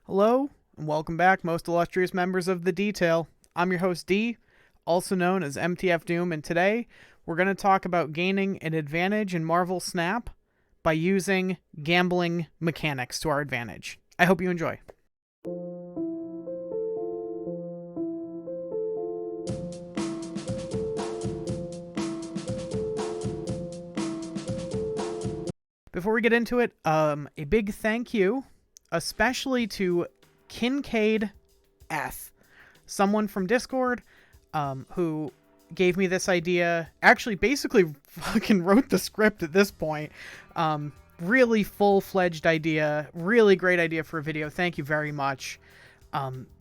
Hello, and welcome back, most illustrious members of The Detail. I'm your host, D, also known as MTF Doom, and today we're going to talk about gaining an advantage in Marvel Snap by using gambling mechanics to our advantage. I hope you enjoy. Before we get into it, a big thank you, especially to Kincaid F, someone from Discord, who gave me this idea. Actually, basically, fucking wrote the script at this point. Really full-fledged idea, really great idea for a video. Thank you very much.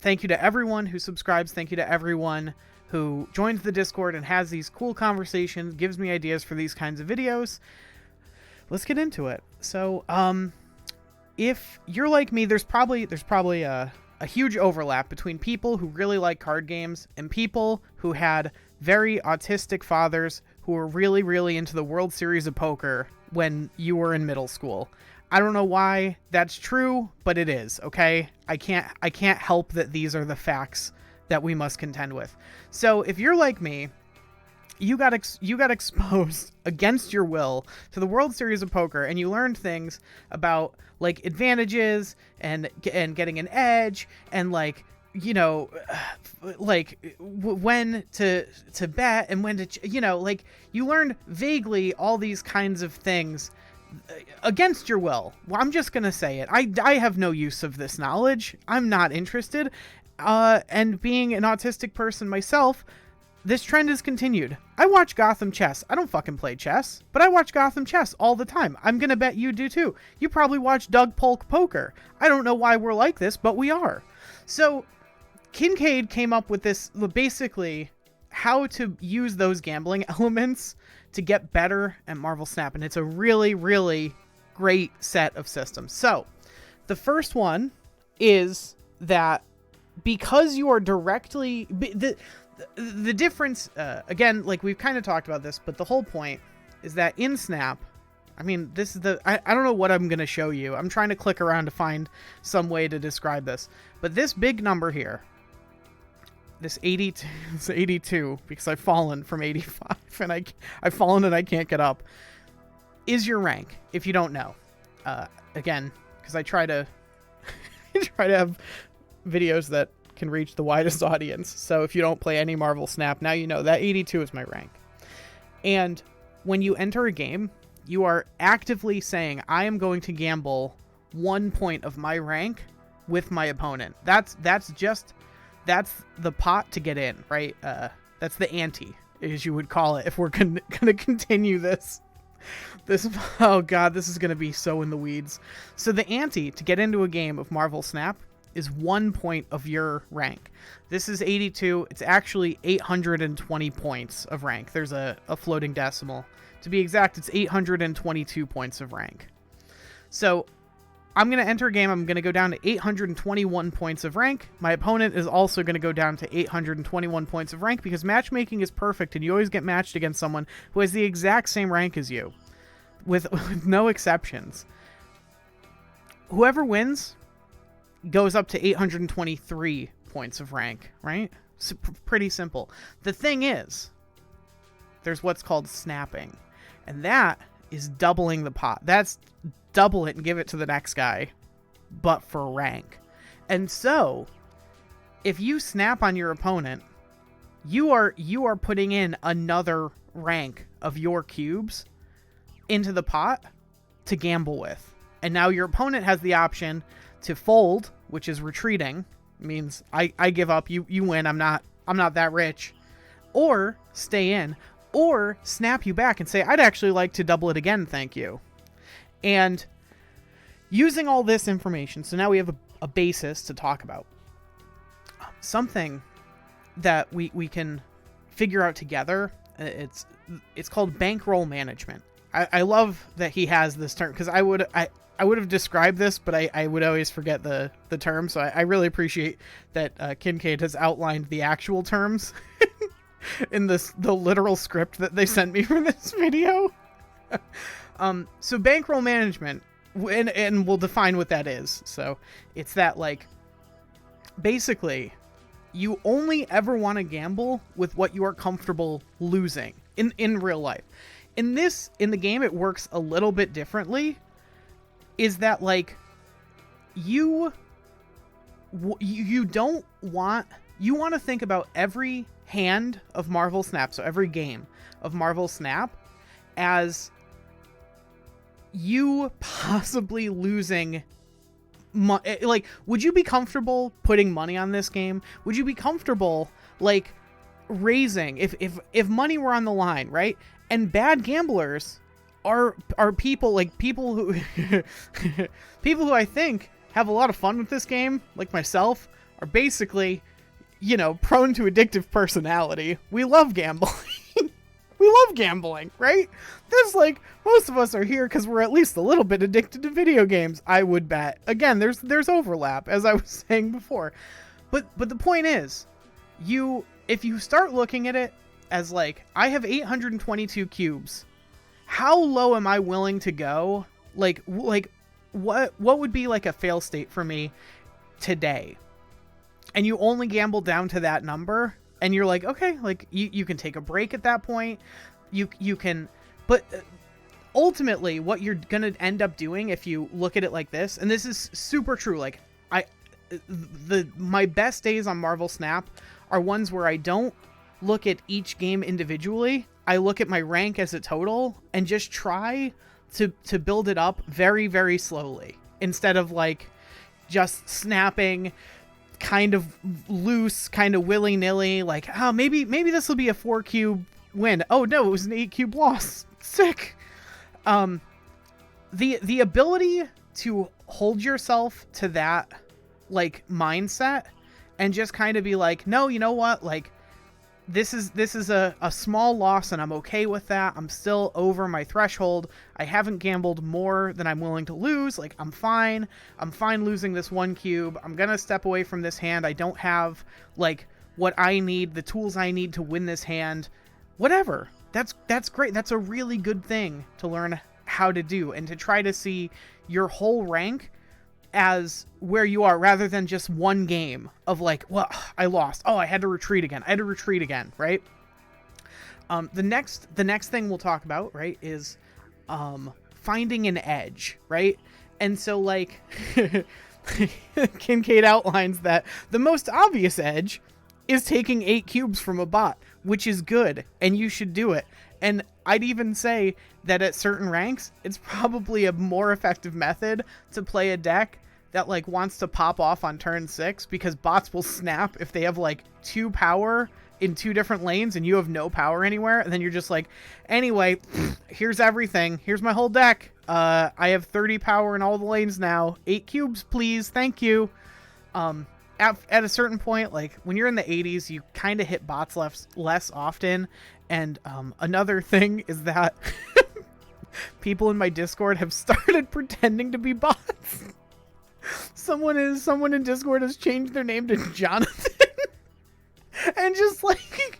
Thank you to everyone who subscribes. Thank you to everyone who joins the Discord and has these cool conversations, gives me ideas for these kinds of videos. Let's get into it. So, if you're like me, there's probably a huge overlap between people who really like card games and people who had very autistic fathers who were really, really into the World Series of Poker when you were in middle school. I don't know why that's true, but it is, okay? I can't help that these are the facts that we must contend with. So if you're like me, you got exposed against your will to the World Series of Poker, and you learned things about like advantages and getting an edge, and like, you know, like when to bet and when to, you know, like you learned vaguely all these kinds of things against your will. Well, I'm just gonna say it. I have no use of this knowledge. I'm not interested. And being an autistic person myself, this trend has continued. I watch Gotham Chess. I don't fucking play chess, but I watch Gotham Chess all the time. I'm gonna bet you do too. You probably watch Doug Polk Poker. I don't know why we're like this, but we are. So Kincaid came up with this, basically how to use those gambling elements to get better at Marvel Snap, and it's a really, really great set of systems. So the first one is that because you are directly... The difference, again, like we've kind of talked about this, but the whole point is that in Snap, I mean, this is I don't know what I'm going to show you. I'm trying to click around to find some way to describe this. But this big number here, this 82, it's 82, because I've fallen from 85, and I've fallen and I can't get up, is your rank, if you don't know. Again, because I try to have videos that can reach the widest audience. So if you don't play any Marvel Snap, now you know that 82 is my rank. And when you enter a game, you are actively saying, I am going to gamble 1 point of my rank with my opponent. That's the pot to get in, right? That's the ante, as you would call it, if we're going to continue this. Oh god, this is going to be so in the weeds. So the ante to get into a game of Marvel Snap is 1 point of your rank. This is 82. It's actually 820 points of rank. There's a floating decimal. To be exact, it's 822 points of rank. So I'm going to enter a game. I'm going to go down to 821 points of rank. My opponent is also going to go down to 821 points of rank, because matchmaking is perfect and you always get matched against someone who has the exact same rank as you, with no exceptions. Whoever wins goes up to 823 points of rank, right? So pretty simple. The thing is, there's what's called snapping, and that is doubling the pot. That's double it and give it to the next guy, but for rank. And so, if you snap on your opponent, you are putting in another rank of your cubes into the pot to gamble with. And now your opponent has the option to fold, which is retreating, means I give up, you win, I'm not that rich, or stay in, or snap you back and say, I'd actually like to double it again, thank you. And using all this information, so now we have a basis to talk about. Something that we can figure out together, it's called bankroll management. I love that he has this term, because I would have described this, but I would always forget the term, so I really appreciate that Kincaid has outlined the actual terms in the literal script that they sent me for this video. So bankroll management and we'll define what that is. So it's that, like, basically you only ever want to gamble with what you are comfortable losing in real life. In the game, it works a little bit differently. Is that, like, you don't want, you want to think about every hand of Marvel Snap, so every game of Marvel Snap, as you possibly losing like, would you be comfortable putting money on this game? Would you be comfortable, like, raising if money were on the line, right? And bad gamblers are people, like, people who people who I think have a lot of fun with this game, like myself, are basically, you know, prone to addictive personality. We love gambling. We love gambling, right? There's, like, most of us are here because we're at least a little bit addicted to video games, I would bet. Again, there's overlap, as I was saying before. But the point is, if you start looking at it as, like, I have 822 cubes, how low am I willing to go? Like what would be, like, a fail state for me today? And you only gamble down to that number, and you're like, okay, like, you can take a break at that point. You can, but ultimately what you're gonna end up doing, if you look at it like this, and this is super true, like, my best days on Marvel Snap are ones where I don't look at each game individually. I look at my rank as a total and just try to build it up very, very slowly, instead of, like, just snapping kind of loose, kind of willy-nilly, like, oh, maybe this will be a 4 cube win. Oh no, it was an 8 cube loss. Sick. The ability to hold yourself to that, like, mindset, and just kind of be like, no, you know what, like, this is a small loss, and I'm okay with that. I'm still over my threshold. I haven't gambled more than I'm willing to lose. Like, I'm fine losing this 1 cube. I'm gonna step away from this hand. I don't have, like, what I need, the tools I need to win this hand. Whatever. That's great. That's a really good thing to learn how to do, and to try to see your whole rank as where you are, rather than just one game of, like, well, I lost. Oh, I had to retreat again. Right? The next thing we'll talk about, right, is finding an edge, right? And so, like, Kincaid outlines that the most obvious edge is taking 8 cubes from a bot, which is good, and you should do it. And I'd even say that at certain ranks, it's probably a more effective method to play a deck that, like, wants to pop off on turn 6, because bots will snap if they have, like, 2 power in 2 different lanes and you have no power anywhere, and then you're just like, anyway, here's everything. Here's my whole deck. I have 30 power in all the lanes now. 8 cubes, please. Thank you. At a certain point, like, when you're in the 80s, you kind of hit bots less often. And another thing is that people in my Discord have started pretending to be bots. Someone in Discord has changed their name to Jonathan and just, like,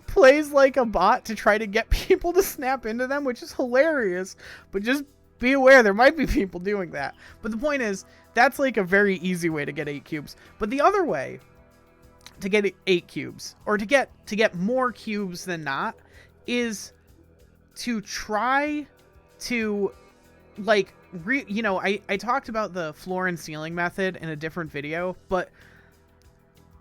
plays like a bot to try to get people to snap into them, which is hilarious. But just be aware, there might be people doing that. But the point is, that's, like, a very easy way to get 8 cubes. But the other way to get 8 cubes, or to get more cubes than not, is to try to, like, I talked about the floor and ceiling method in a different video,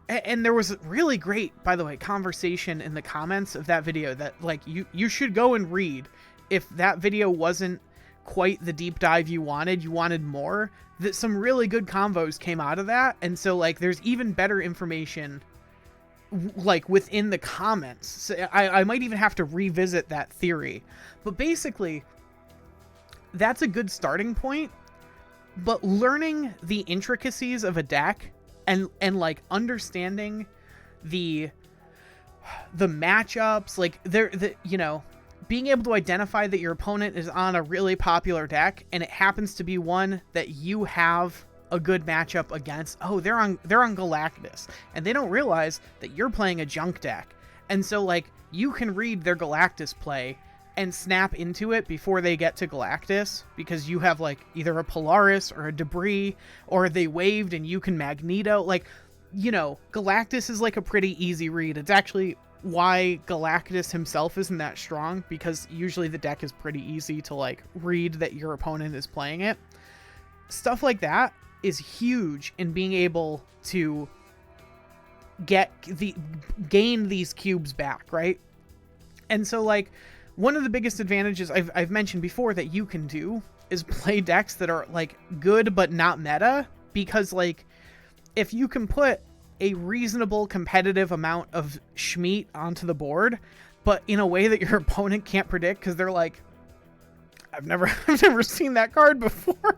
and there was a really great, by the way, conversation in the comments of that video that, like, you should go and read. If that video wasn't quite the deep dive you wanted more, that some really good convos came out of that. And so, like, there's even better information, like, within the comments. So I might even have to revisit that theory, but basically that's a good starting point. But learning the intricacies of a deck and like understanding the matchups, like, being able to identify that your opponent is on a really popular deck and it happens to be one that you have a good matchup against. Oh, they're on Galactus, and they don't realize that you're playing a junk deck. And so, like, you can read their Galactus play and snap into it before they get to Galactus, because you have like either a Polaris or a Debris, or they waved and you can Magneto. Like, you know, Galactus is like a pretty easy read. It's actually why Galactus himself isn't that strong, because usually the deck is pretty easy to like read that your opponent is playing it. Stuff like that is huge in being able to gain these cubes back, right? And so like one of the biggest advantages I've mentioned before that you can do is play decks that are like good but not meta, because like if you can put a reasonable competitive amount of Schmeat onto the board, but in a way that your opponent can't predict because they're like, I've never seen that card before,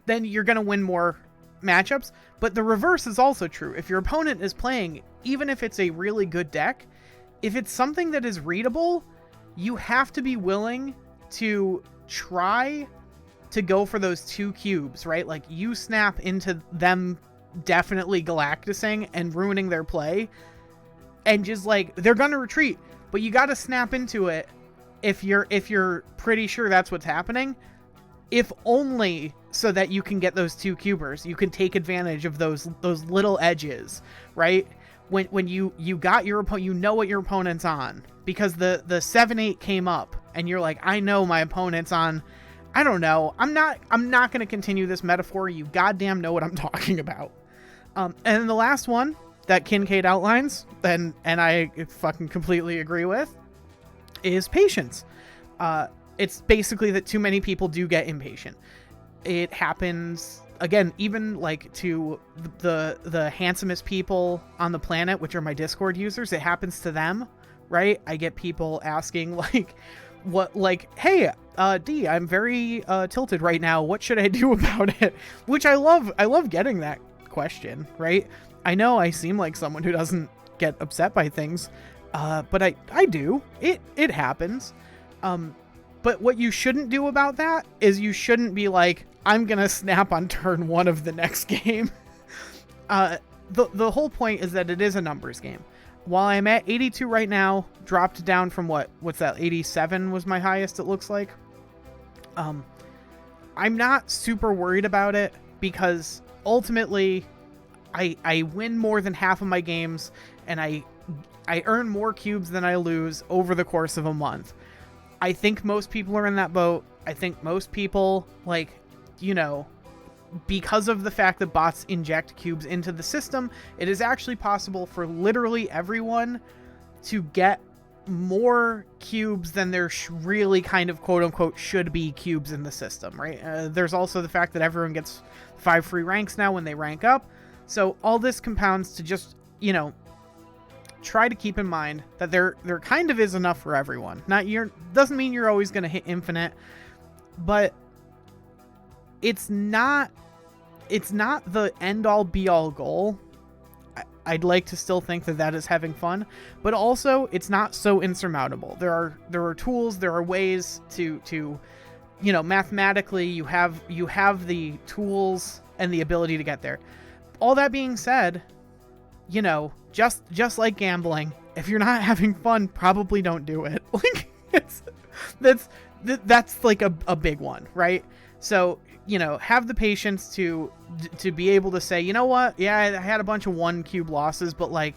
then you're going to win more matchups. But the reverse is also true. If your opponent is playing, even if it's a really good deck, if it's something that is readable, you have to be willing to try to go for those 2 cubes, right? Like you snap into them definitely Galactusing and ruining their play, and just like they're gonna retreat, but you got to snap into it if you're pretty sure that's what's happening, if only so that you can get those 2 cubers. You can take advantage of those little edges, right? When you got your opponent, you know what your opponent's on, because the 7-8 came up and you're like, I know my opponent's on, I don't know, I'm not going to continue this metaphor, you goddamn know what I'm talking about. And then the last one that Kincaid outlines, and I fucking completely agree with, is patience. It's basically that too many people do get impatient. It happens, again, even like to the handsomest people on the planet, which are my Discord users. It happens to them, right? I get people asking like, hey, D, I'm very tilted right now. What should I do about it? Which I love getting that question, right? I know I seem like someone who doesn't get upset by things, but I do. It happens. But what you shouldn't do about that is you shouldn't be like, I'm gonna snap on turn 1 of the next game. The whole point is that it is a numbers game. While I'm at 82 right now, dropped down from what's that, 87 was my highest, it looks like. I'm not super worried about it, because ultimately I win more than half of my games, and I earn more cubes than I lose over the course of a month. I think most people are in that boat. I think most people, like, you know, because of the fact that bots inject cubes into the system, it is actually possible for literally everyone to get more cubes than there really kind of quote-unquote should be cubes in the system, right? There's also the fact that everyone gets 5 free ranks now when they rank up. So all this compounds to just, you know, try to keep in mind that there kind of is enough for everyone. Doesn't mean you're always going to hit infinite, but it's not the end-all be-all goal. I'd like to still think that is having fun, but also it's not so insurmountable. There are tools, there are ways to you know, mathematically you have the tools and the ability to get there. All that being said, you know, just like gambling, if you're not having fun, probably don't do it. Like that's like a big one, right? So, you know, have the patience to be able to say, you know what? Yeah, I had a bunch of 1 cube losses, but like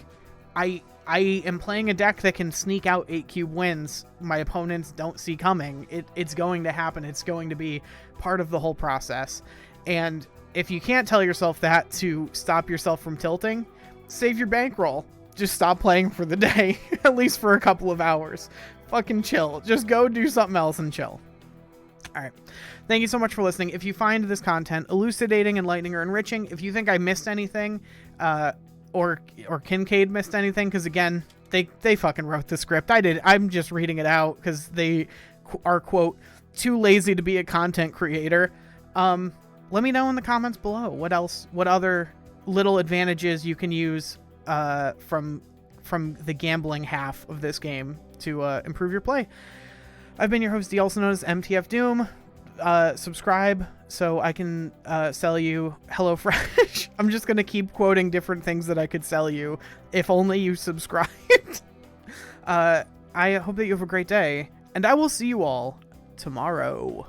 I am playing a deck that can sneak out 8 cube wins my opponents don't see coming. It's going to happen. It's going to be part of the whole process. And if you can't tell yourself that to stop yourself from tilting, save your bankroll. Just stop playing for the day, at least for a couple of hours. Fucking chill. Just go do something else and chill. All right. Thank you so much for listening. If you find this content elucidating, enlightening, or enriching, if you think I missed anything, or Kincaid missed anything, because again, they fucking wrote the script. I did. I'm just reading it out because they are, quote, too lazy to be a content creator. Let me know in the comments below what other little advantages you can use from the gambling half of this game to improve your play. I've been your host, D, also known as MTF Doom. Subscribe so I can sell you HelloFresh. I'm just gonna keep quoting different things that I could sell you if only you subscribed. I hope that you have a great day, and I will see you all tomorrow.